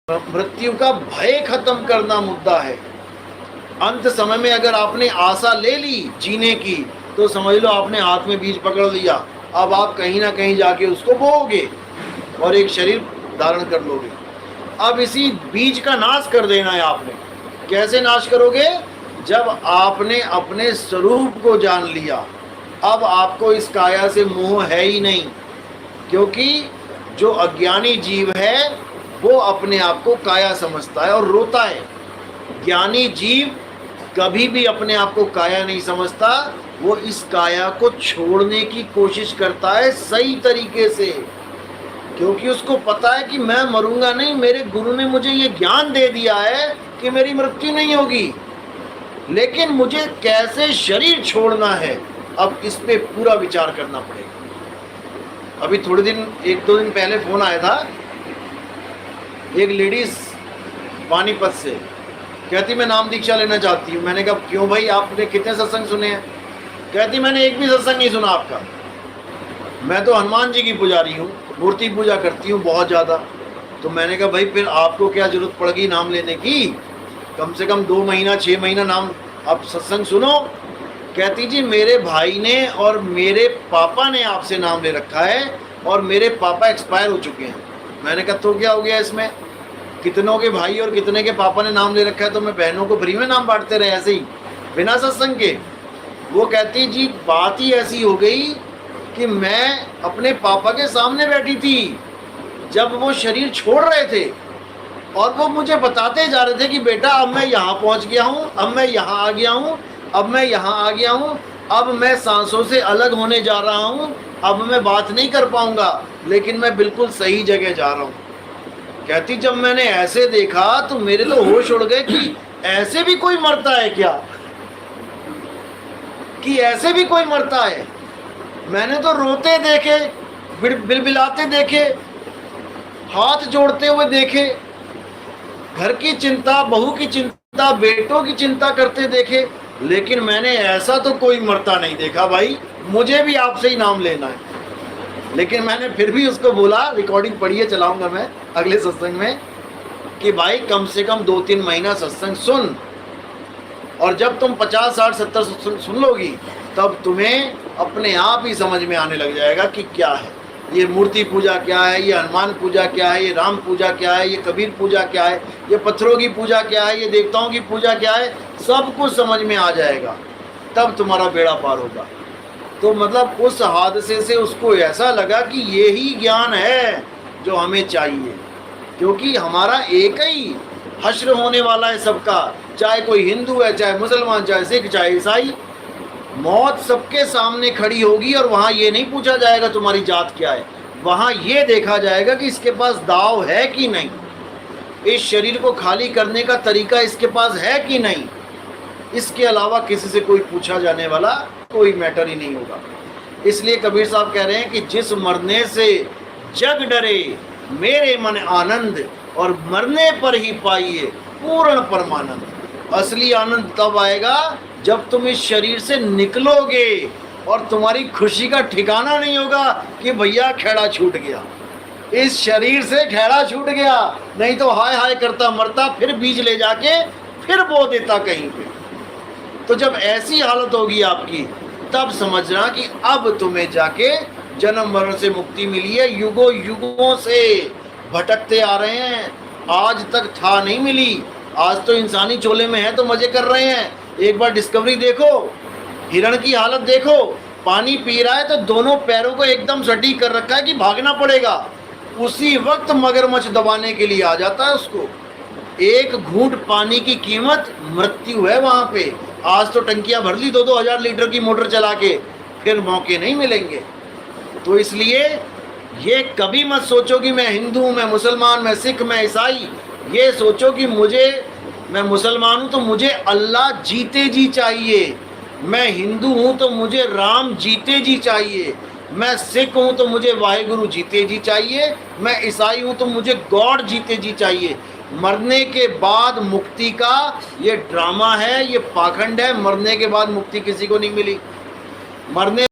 मृत्यु का भय खत्म करना मुद्दा है। अंत समय में अगर आपने आशा ले ली जीने की, तो समझ लो आपने हाथ में बीज पकड़ लिया। अब आप कहीं ना कहीं जाके उसको बोओगे और एक शरीर धारण कर लोगे। अब इसी बीज का नाश कर देना है आपने। कैसे नाश करोगे? जब आपने अपने स्वरूप को जान लिया, अब आपको इस काया से मोह है ही नहीं। क्योंकि जो अज्ञानी जीव है वो अपने आप को काया समझता है और रोता है। ज्ञानी जीव कभी भी अपने आप को काया नहीं समझता, वो इस काया को छोड़ने की कोशिश करता है सही तरीके से। क्योंकि उसको पता है कि मैं मरूंगा नहीं, मेरे गुरु ने मुझे ये ज्ञान दे दिया है कि मेरी मृत्यु नहीं होगी। लेकिन मुझे कैसे शरीर छोड़ना है, अब इस पे पूरा विचार करना पड़ेगा। अभी थोड़े दिन, एक दो दिन पहले फोन आया था एक लेडीज पानीपत से, कहती मैं नाम दीक्षा लेना चाहती हूँ। मैंने कहा क्यों भाई, आपने कितने सत्संग सुने हैं? कहती मैंने एक भी सत्संग नहीं सुना आपका। मैं तो हनुमान जी की पुजारी हूँ, मूर्ति पूजा करती हूँ बहुत ज़्यादा। तो मैंने कहा भाई फिर आपको क्या जरूरत पड़ गई नाम लेने की? कम से कम 2 महीना 6 महीना नाम आप सत्संग सुनो। कहती जी मेरे भाई ने और मेरे पापा ने आपसे नाम ले रखा है और मेरे पापा एक्सपायर हो चुके हैं। मैंने कहा तो क्या हो गया इसमें? कितनों के भाई और कितने के पापा ने नाम ले रखा है, तो मैं बहनों को फ्री में नाम बांटते रहे ऐसे ही बिना सत्संग के? वो कहती जी बात ही ऐसी हो गई कि मैं अपने पापा के सामने बैठी थी जब वो शरीर छोड़ रहे थे, और वो मुझे बताते जा रहे थे कि बेटा अब मैं यहाँ पहुँच गया हूँ, अब मैं यहाँ आ गया हूँ, अब मैं यहाँ आ गया हूँ, अब मैं सांसों से अलग होने जा रहा हूँ, अब मैं बात नहीं कर पाऊंगा, लेकिन मैं बिल्कुल सही जगह जा रहा हूँ। कहती जब मैंने ऐसे देखा तो मेरे तो होश उड़ गए कि ऐसे भी कोई मरता है क्या, कि ऐसे भी कोई मरता है। मैंने तो रोते देखे, बिलबिलाते देखे, हाथ जोड़ते हुए देखे, घर की चिंता, बहू की चिंता, बेटों की चिंता करते देखे, लेकिन मैंने ऐसा तो कोई मरता नहीं देखा। भाई मुझे भी आपसे ही नाम लेना है। लेकिन मैंने फिर भी उसको बोला, रिकॉर्डिंग पढ़िए चलाऊंगा मैं अगले सत्संग में, कि भाई कम से कम 2-3 महीना सत्संग सुन, और जब तुम 50, 60, 70 सत्संग सुन लोगी तब तुम्हें अपने आप ही समझ में आने लग जाएगा कि क्या है ये मूर्ति पूजा, क्या है ये हनुमान पूजा, क्या है ये राम पूजा, क्या है ये कबीर पूजा, क्या है ये पत्थरों की पूजा, क्या है ये देवताओं की पूजा, क्या है। सब कुछ समझ में आ जाएगा, तब तुम्हारा बेड़ा पार होगा। तो मतलब उस हादसे से उसको ऐसा लगा कि ये ही ज्ञान है जो हमें चाहिए। क्योंकि हमारा एक ही हश्र होने वाला है सबका, चाहे कोई हिंदू है, चाहे मुसलमान, चाहे सिख, चाहे ईसाई। मौत सबके सामने खड़ी होगी और वहाँ ये नहीं पूछा जाएगा तुम्हारी जात क्या है, वहाँ ये देखा जाएगा कि इसके पास दाव है कि नहीं, इस शरीर को खाली करने का तरीका इसके पास है कि नहीं। इसके अलावा किसी से कोई पूछा जाने वाला कोई मैटर ही नहीं होगा। इसलिए कबीर साहब कह रहे हैं कि जिस मरने से जग डरे मेरे मन आनंद, और मरने पर ही पाइए पूर्ण परमानंद। असली आनंद तब आएगा जब तुम इस शरीर से निकलोगे और तुम्हारी खुशी का ठिकाना नहीं होगा कि भैया खेड़ा छूट गया, इस शरीर से खेड़ा छूट गया। नहीं तो हाय हाय करता मरता, फिर बीज ले जाके फिर बो देता कहीं पे। तो जब ऐसी हालत होगी आपकी, तब समझना कि अब तुम्हें जाके जन्म मरण से मुक्ति मिली है। युगों युगों से भटकते आ रहे हैं, आज तक था नहीं मिली। आज तो इंसानी चोले में है तो मजे कर रहे हैं। एक बार डिस्कवरी देखो, हिरण की हालत देखो, पानी पी रहा है तो दोनों पैरों को एकदम सटीक कर रखा है कि भागना पड़ेगा। उसी वक्त मगरमच्छ दबाने के लिए आ जाता है उसको। एक घूंट पानी की कीमत मृत्यु है वहाँ पे। आज तो टंकियाँ भर ली 2-2 हज़ार लीटर की मोटर चला के, फिर मौके नहीं मिलेंगे। तो इसलिए ये कभी मत सोचो कि मैं हिंदू हूँ, मैं मुसलमान, मैं सिख, मैं ईसाई। ये सोचो कि मैं मुसलमान हूँ तो मुझे अल्लाह जीते जी चाहिए, मैं हिंदू हूँ तो मुझे राम जीते जी चाहिए, मैं सिख हूँ तो मुझे वाहेगुरु जीते जी चाहिए, मैं ईसाई हूँ तो मुझे गॉड जीते जी चाहिए। मरने के बाद मुक्ति का ये ड्रामा है, ये पाखंड है। मरने के बाद मुक्ति किसी को नहीं मिली। मरने